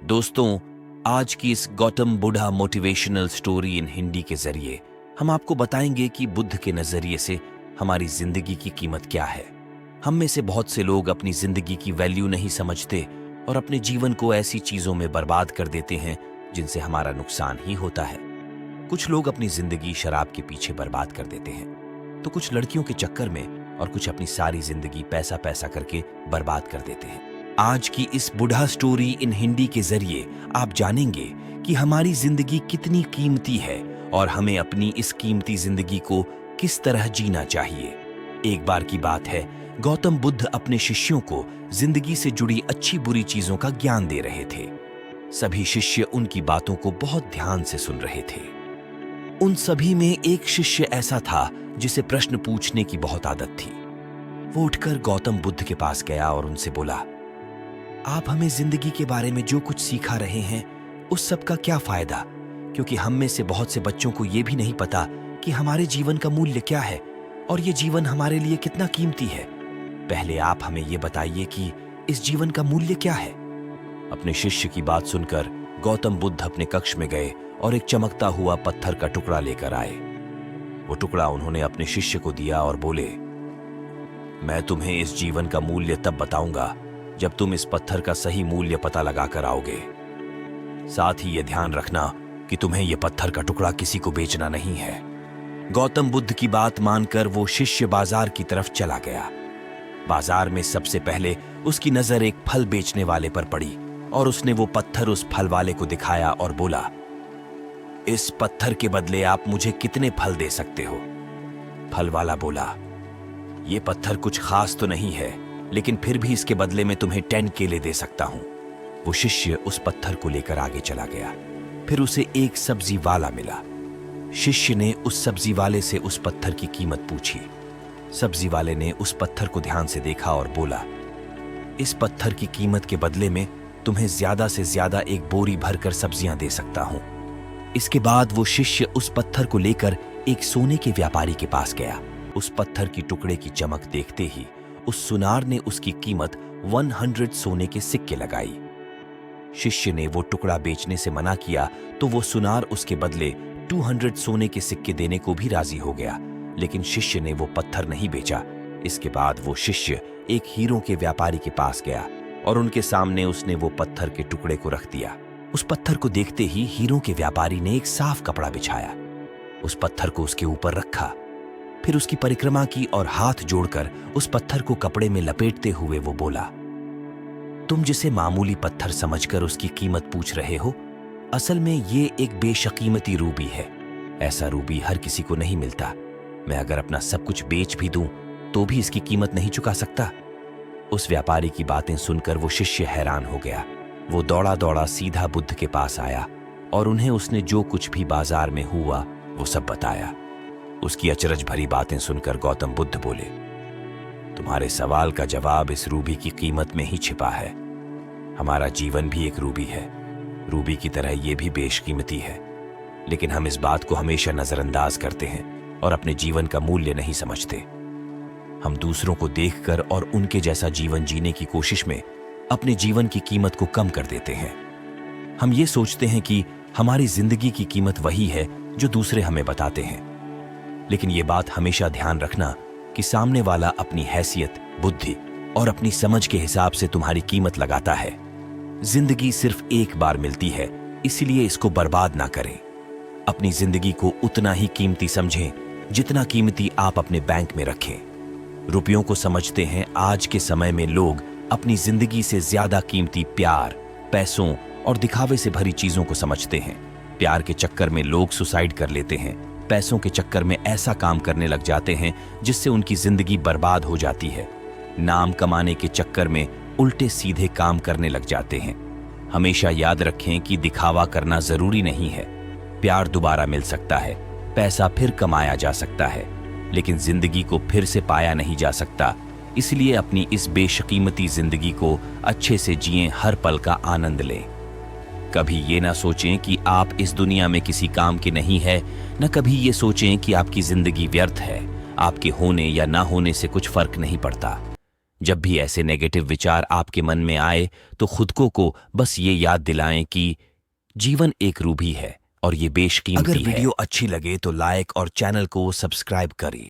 दोस्तों, आज की इस Gautam Buddha motivational story in Hindi के जरिए हम आपको बताएंगे कि बुद्ध के नजरिए से हमारी जिंदगी की कीमत क्या है। हम में से बहुत से लोग अपनी जिंदगी की वैल्यू नहीं समझते और अपने जीवन को ऐसी चीजों में बर्बाद कर देते हैं जिनसे हमारा नुकसान ही होता है। कुछ लोग अपनी जिंदगी शराब के पीछे बर्बाद कर देते हैं, तो कुछ लड़कियों के चक्कर में और कुछ अपनी सारी जिंदगी पैसा पैसा करके बर्बाद कर देते हैं। आज की इस बुढ़ा स्टोरी इन हिंदी के जरिए आप जानेंगे कि हमारी जिंदगी कितनी कीमती है और हमें अपनी इस कीमती जिंदगी को किस तरह जीना चाहिए। एक बार की बात है, गौतम बुद्ध अपने शिष्यों को जिंदगी से जुड़ी अच्छी बुरी चीजों का ज्ञान दे रहे थे। सभी शिष्य उनकी बातों को बहुत ध्यान से सुन रहे थे। उन सभी में एक शिष्य ऐसा था जिसे प्रश्न पूछने की बहुत आदत थी। वो उठकर गौतम बुद्ध के पास गया और उनसे बोला, आप हमें जिंदगी के बारे में जो कुछ सिखा रहे हैं उस सब का क्या फायदा, क्योंकि हम में से बहुत से बच्चों को ये भी नहीं पता कि हमारे जीवन का मूल्य क्या है और ये जीवन हमारे लिए कितना कीमती है। पहले आप हमें ये बताइए कि इस जीवन का मूल्य क्या है। अपने शिष्य की बात सुनकर गौतम बुद्ध अपने कक्ष में गए और एक चमकता हुआ पत्थर का टुकड़ा लेकर आए। वो टुकड़ा उन्होंने अपने शिष्य को दिया और बोले, मैं तुम्हें इस जीवन का मूल्य तब बताऊंगा जब तुम इस पत्थर का सही मूल्य पता लगाकर आओगे। साथ ही यह ध्यान रखना कि तुम्हें यह पत्थर का टुकड़ा किसी को बेचना नहीं है। गौतम बुद्ध की बात मानकर वो शिष्य बाजार की तरफ चला गया। बाजार में सबसे पहले उसकी नजर एक फल बेचने वाले पर पड़ी और उसने वो पत्थर उस फल वाले को दिखाया और बोला, इस पत्थर के बदले आप मुझे कितने फल दे सकते हो? फल वाला बोला, ये पत्थर कुछ खास तो नहीं है, लेकिन फिर भी इसके बदले में तुम्हें 10 केले दे सकता हूं। वो शिष्य उस पत्थर को लेकर आगे चला गया। फिर उसे एक सब्जी वाला मिला। शिष्य ने उस सब्जी वाले से उस पत्थर की कीमत पूछी। सब्जी वाले ने उस पत्थर को ध्यान से देखा और बोला, इस पत्थर की कीमत के बदले में तुम्हें ज्यादा से ज्यादा एक बोरी भरकर सब्जियां दे सकता हूं। इसके बाद वो शिष्य उस पत्थर को लेकर एक सोने के व्यापारी के पास गया। उस पत्थर की टुकड़े की चमक देखते ही उस सुनार ने उसकी कीमत 100 सोने के सिक्के लगाई। शिष्य ने वो टुकड़ा बेचने से मना किया तो वो सुनार उसके बदले 200 सोने के सिक्के देने को भी राजी हो गया, लेकिन शिष्य ने वो पत्थर नहीं बेचा। इसके बाद वो शिष्य एक हीरों के व्यापारी के पास गया और उनके सामने उसने वो पत्थर के टुकड़े को रख दिया। उस पत्थर को देखते ही हीरों के व्यापारी ने एक साफ कपड़ा बिछाया, उस पत्थर को उसके ऊपर रखा, फिर उसकी परिक्रमा की और हाथ जोड़कर उस पत्थर को कपड़े में लपेटते हुए वो बोला, तुम जिसे मामूली पत्थर समझकर उसकी कीमत पूछ रहे हो, असल में ये एक बेशकीमती रूबी है। ऐसा रूबी हर किसी को नहीं मिलता। मैं अगर अपना सब कुछ बेच भी दूं तो भी इसकी कीमत नहीं चुका सकता। उस व्यापारी की बातें सुनकर वो शिष्य हैरान हो गया। वो दौड़ा दौड़ा सीधा बुद्ध के पास आया और उन्हें उसने जो कुछ भी बाजार में हुआ वो सब बताया। उसकी अचरज भरी बातें सुनकर गौतम बुद्ध बोले, तुम्हारे सवाल का जवाब इस रूबी की कीमत में ही छिपा है। हमारा जीवन भी एक रूबी है। रूबी की तरह ये भी बेशकीमती है, लेकिन हम इस बात को हमेशा नजरअंदाज करते हैं और अपने जीवन का मूल्य नहीं समझते। हम दूसरों को देखकर और उनके जैसा जीवन जीने की कोशिश में अपने जीवन की कीमत को कम कर देते हैं। हम ये सोचते हैं कि हमारी जिंदगी की कीमत वही है जो दूसरे हमें बताते हैं, लेकिन ये बात हमेशा ध्यान रखना कि सामने वाला अपनी हैसियत, बुद्धि और अपनी समझ के हिसाब से तुम्हारी कीमत लगाता है। जिंदगी सिर्फ एक बार मिलती है, इसलिए इसको बर्बाद ना करें। अपनी जिंदगी को उतना ही कीमती समझें जितना कीमती आप अपने बैंक में रखें। रुपयों को समझते हैं आज के समय में लोग अपनी जिंदगी से ज्यादा कीमती प्यार, पैसों और दिखावे से भरी चीजों को समझते हैं। प्यार के चक्कर में लोग सुसाइड कर लेते हैं। पैसों के चक्कर में ऐसा काम करने लग जाते हैं जिससे उनकी जिंदगी बर्बाद हो जाती है। नाम कमाने के चक्कर में उल्टे सीधे काम करने लग जाते हैं। हमेशा याद रखें कि दिखावा करना जरूरी नहीं है। प्यार दोबारा मिल सकता है, पैसा फिर कमाया जा सकता है, लेकिन जिंदगी को फिर से पाया नहीं जा सकता। इसलिए अपनी इस बेशकीमती जिंदगी को अच्छे से जिएं, हर पल का आनंद लें। कभी ये ना सोचें कि आप इस दुनिया में किसी काम के नहीं है, न कभी ये सोचें कि आपकी जिंदगी व्यर्थ है। आपके होने या ना होने से कुछ फर्क नहीं पड़ता। जब भी ऐसे नेगेटिव विचार आपके मन में आए तो खुद को बस ये याद दिलाएं कि जीवन एक रूबी है और ये बेशकीमती है। अगर वीडियो अच्छी लगे तो लाइक और चैनल को सब्सक्राइब करें।